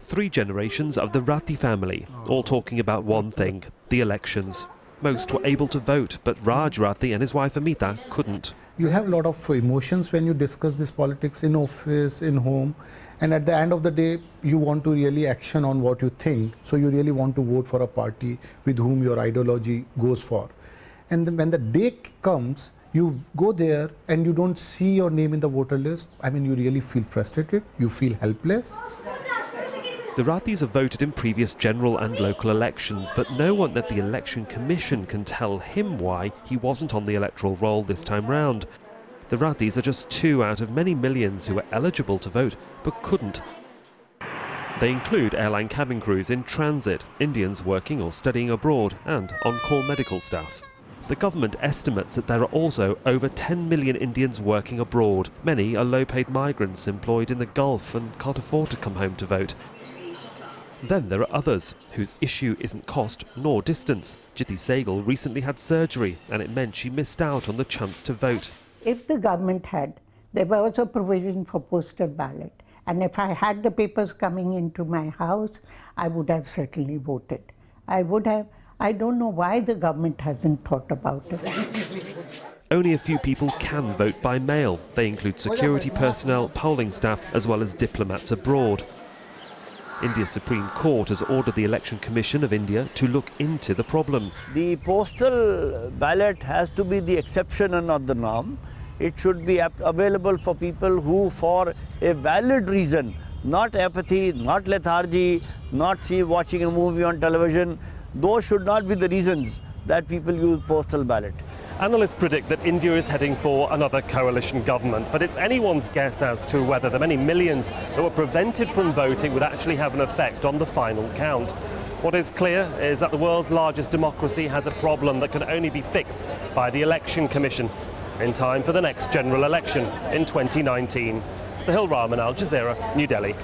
Three generations of the Rati family, all talking about one thing, the elections. Most were able to vote, but Raj Rati and his wife Amita couldn't. You have a lot of emotions when you discuss this politics in office, in home, and at the end of the day, you want to really action on what you think. So you really want to vote for a party with whom your ideology goes for. And then when the day comes, you go there and you don't see your name in the voter list. I mean, you really feel frustrated, you feel helpless. The Ratis have voted in previous general and local elections, but no one at the Election Commission can tell him why he wasn't on the electoral roll this time round. The Ratis are just 2 out of many millions who were eligible to vote but couldn't. They include airline cabin crews in transit, Indians working or studying abroad, and on-call medical staff. The government estimates that there are also over 10 million Indians working abroad. Many are low-paid migrants employed in the Gulf and can't afford to come home to vote. Then there are others whose issue isn't cost nor distance. Jyoti Sehgal recently had surgery and it meant she missed out on the chance to vote. If the government had, there was a provision for postal ballot. And if I had the papers coming into my house, I would have certainly voted. I don't know why the government hasn't thought about it. Only a few people can vote by mail. They include security personnel, polling staff, as well as diplomats abroad. India's Supreme Court has ordered the Election Commission of India to look into the problem. The postal ballot has to be the exception and not the norm. It should be available for people who, for a valid reason, not apathy, not lethargy, not watching a movie on television, those should not be the reasons that people use postal ballot. Analysts predict that India is heading for another coalition government, but it's anyone's guess as to whether the many millions that were prevented from voting would actually have an effect on the final count. What is clear is that the world's largest democracy has a problem that can only be fixed by the Election Commission in time for the next general election in 2019. Sohail, Rahman, Jazeera, New Delhi.